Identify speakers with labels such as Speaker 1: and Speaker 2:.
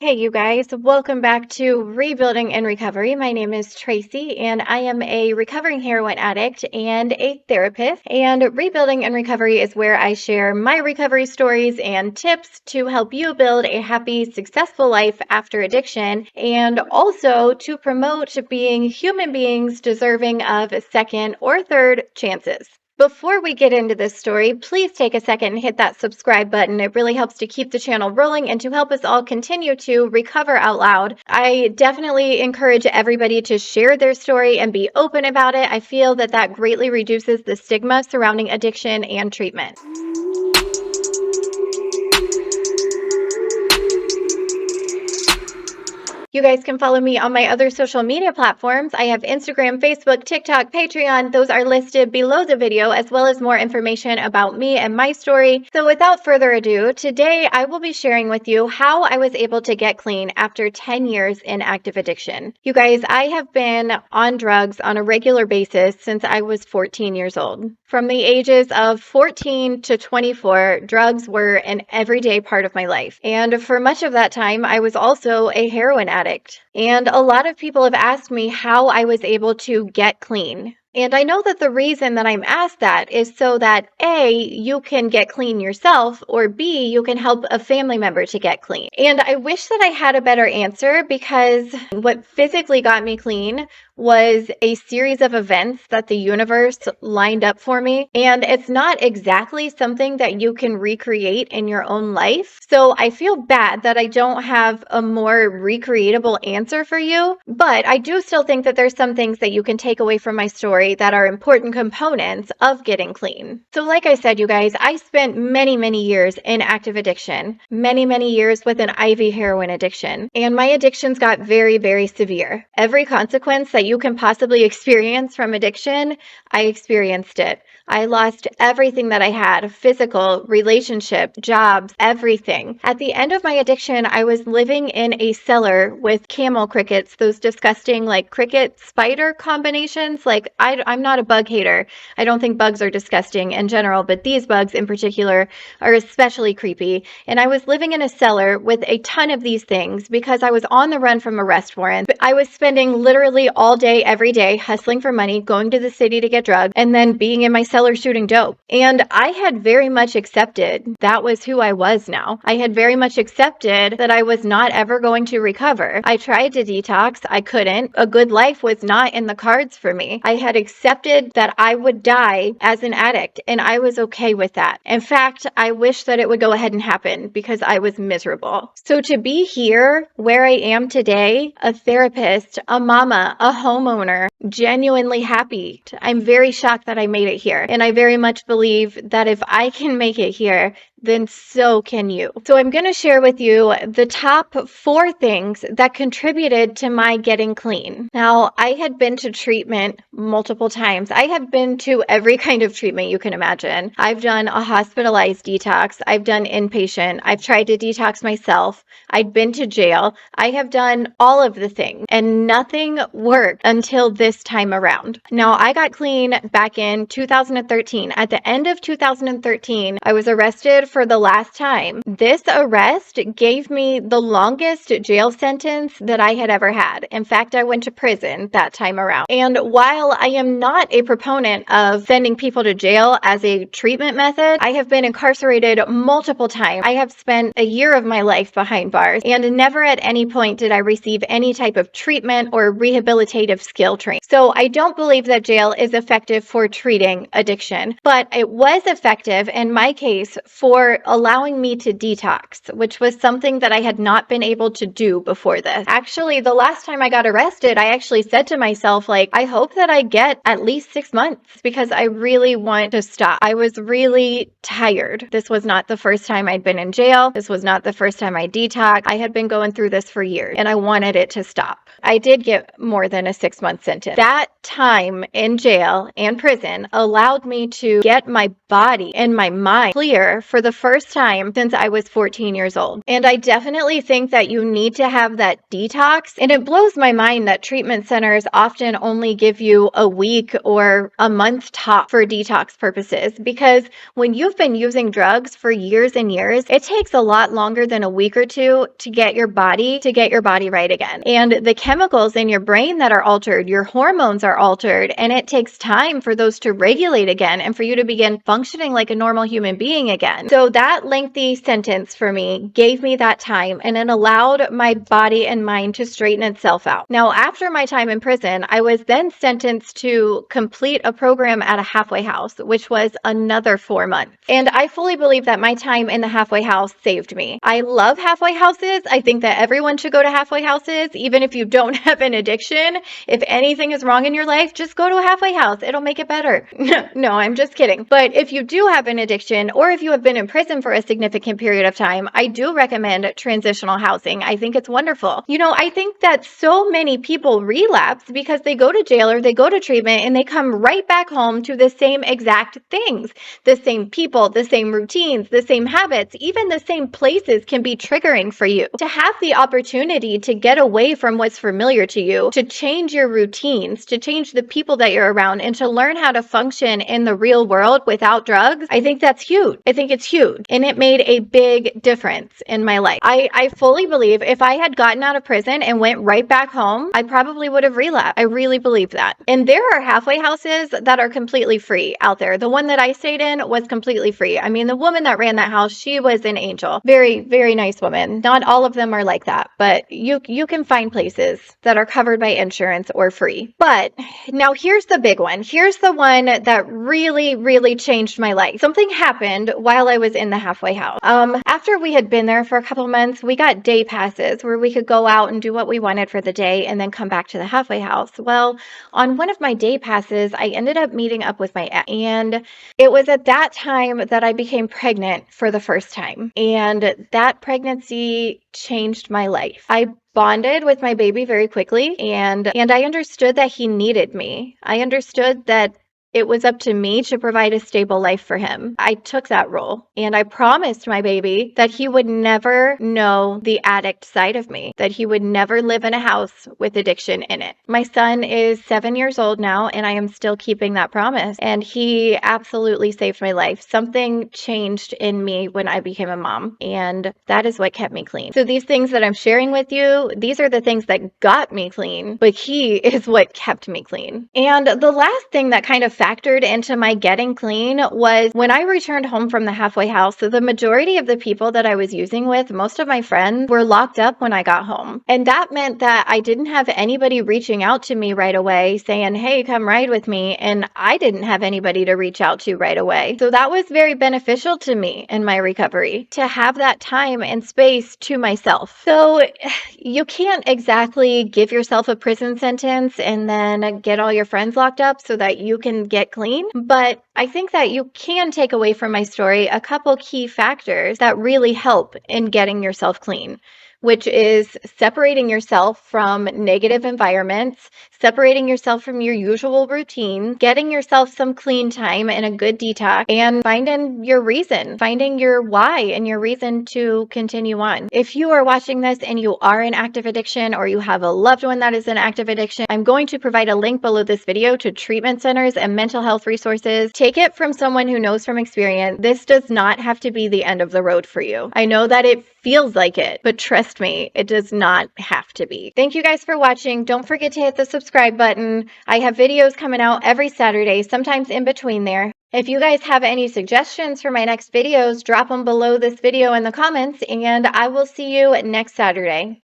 Speaker 1: Hey, you guys, welcome back to Rebuilding and Recovery. My name is Tracy, and I am a recovering heroin addict and a therapist. And Rebuilding and Recovery is where I share my recovery stories and tips to help you build a happy, successful life after addiction, and also to promote being human beings deserving of second or third chances. Before we get into this story, please take a second and hit that subscribe button. It really helps to keep the channel rolling and to help us all continue to recover out loud. I definitely encourage everybody to share their story and be open about it. I feel that that greatly reduces the stigma surrounding addiction and treatment. You guys can follow me on my other social media platforms. I have Instagram, Facebook, TikTok, Patreon. Those are listed below the video, as well as more information about me and my story. So without further ado, today I will be sharing with you how I was able to get clean after 10 years in active addiction. You guys, I have been on drugs on a regular basis since I was 14 years old. From the ages of 14 to 24, drugs were an everyday part of my life. And for much of that time, I was also a heroin addict. And a lot of people have asked me how I was able to get clean. And I know that the reason that I'm asked that is so that A, you can get clean yourself, or B, you can help a family member to get clean. And I wish that I had a better answer, because what physically got me clean was a series of events that the universe lined up for me. And it's not exactly something that you can recreate in your own life. So I feel bad that I don't have a more recreatable answer for you, but I do still think that there's some things that you can take away from my story that are important components of getting clean. So like I said, you guys, I spent many years in active addiction, many years with an IV heroin addiction, and my addictions got very severe. Every consequence that you can possibly experience from addiction, I experienced it. I lost everything that I had: physical, relationship, jobs, everything. At the end of my addiction, I was living in a cellar with camel crickets, those disgusting like cricket spider combinations. Like I'm not a bug hater. I don't think bugs are disgusting in general, but these bugs in particular are especially creepy. And I was living in a cellar with a ton of these things because I was on the run from arrest warrants. I was spending literally all day, every day, hustling for money, going to the city to get drugs, and then being in my cellar shooting dope. And I had very much accepted that was who I was now. I had very much accepted that I was not ever going to recover. I tried to detox. I couldn't. A good life was not in the cards for me. I had accepted that I would die as an addict, and I was okay with that. In fact, I wish that it would go ahead and happen because I was miserable. So to be here where I am today, a therapist, a mama, a homeowner, genuinely happy, I'm very shocked that I made it here. And I very much believe that if I can make it here, then so can you. So I'm going to share with you the top 4 things that contributed to my getting clean. Now, I had been to treatment multiple times. I have been to every kind of treatment you can imagine. I've done a hospitalized detox. I've done inpatient. I've tried to detox myself. I'd been to jail. I have done all of the things, and nothing worked until this time around. Now, I got clean back in 2013. At the end of 2013, I was arrested for the last time. This arrest gave me the longest jail sentence that I had ever had. In fact, I went to prison that time around. And while I am not a proponent of sending people to jail as a treatment method, I have been incarcerated multiple times. I have spent a year of my life behind bars, and never at any point did I receive any type of treatment or rehabilitative skill training. So I don't believe that jail is effective for treating addiction, but it was effective in my case for allowing me to detox, which was something that I had not been able to do before this. Actually, the last time I got arrested, I actually said to myself, like, I hope that I get at least 6 months because I really want to stop. I was really tired. This was not the first time I'd been in jail. This was not the first time I detoxed. I had been going through this for years, and I wanted it to stop. I did get more than a 6-month sentence. That time in jail and prison allowed me to get my body and my mind clear for the first time since I was 14 years old. And I definitely think that you need to have that detox. And it blows my mind that treatment centers often only give you a week or a month top for detox purposes, because when you've been using drugs for years and years, it takes a lot longer than a week or two to get your body right again. And the chemicals in your brain that are altered, your hormones are altered, and it takes time for those to regulate again and for you to begin functioning like a normal human being again. So that lengthy sentence for me gave me that time, and it allowed my body and mind to straighten itself out. Now, after my time in prison, I was then sentenced to complete a program at a halfway house, which was another 4 months. And I fully believe that my time in the halfway house saved me. I love halfway houses. I think that everyone should go to halfway houses, even if you don't have an addiction. If anything is wrong in your life, just go to a halfway house. It'll make it better. No, I'm just kidding. But if you do have an addiction, or if you have been in prison for a significant period of time, I do recommend transitional housing. I think it's wonderful. I think that so many people relapse because they go to jail or they go to treatment and they come right back home to the same exact things. The same people, the same routines, the same habits, even the same places can be triggering for you. To have the opportunity to get away from what's familiar to you, to change your routines, to change the people that you're around, and to learn how to function in the real world without drugs, I think that's huge. I think it's huge. And it made a big difference in my life. I fully believe if I had gotten out of prison and went right back home, I probably would have relapsed. I really believe that. And there are halfway houses that are completely free out there. The one that I stayed in was completely free. I mean, the woman that ran that house, she was an angel. Very, very nice woman. Not all of them are like that, but you can find places that are covered by insurance or free. But now here's the big one. Here's the one that really, really changed my life. Something happened while I was in the halfway house. After we had been there for a couple months, we got day passes where we could go out and do what we wanted for the day and then come back to the halfway house. Well, on one of my day passes, I ended up meeting up with my ex, and it was at that time that I became pregnant for the first time. And that pregnancy changed my life. I bonded with my baby very quickly, and I understood that he needed me. I understood that it was up to me to provide a stable life for him. I took that role, and I promised my baby that he would never know the addict side of me, that he would never live in a house with addiction in it. My son is 7 years old now, and I am still keeping that promise, and he absolutely saved my life. Something changed in me when I became a mom, and that is what kept me clean. So these things that I'm sharing with you, these are the things that got me clean, but he is what kept me clean. And the last thing that kind of factored into my getting clean was when I returned home from the halfway house. So the majority of the people that I was using with, most of my friends, were locked up when I got home. And that meant that I didn't have anybody reaching out to me right away saying, hey, come ride with me. And I didn't have anybody to reach out to right away. So that was very beneficial to me in my recovery, to have that time and space to myself. So you can't exactly give yourself a prison sentence and then get all your friends locked up so that you can get clean. But I think that you can take away from my story a couple key factors that really help in getting yourself clean, which is separating yourself from negative environments, separating yourself from your usual routine, getting yourself some clean time and a good detox, and finding your reason, finding your why and your reason to continue on. If you are watching this and you are in active addiction, or you have a loved one that is in active addiction, I'm going to provide a link below this video to treatment centers and mental health resources. Take it from someone who knows from experience. This does not have to be the end of the road for you. I know that it feels like it, but trust me, it does not have to be. Thank you guys for watching. Don't forget to hit the subscribe button. I have videos coming out every Saturday, sometimes in between there. If you guys have any suggestions for my next videos, drop them below this video in the comments, and I will see you next Saturday.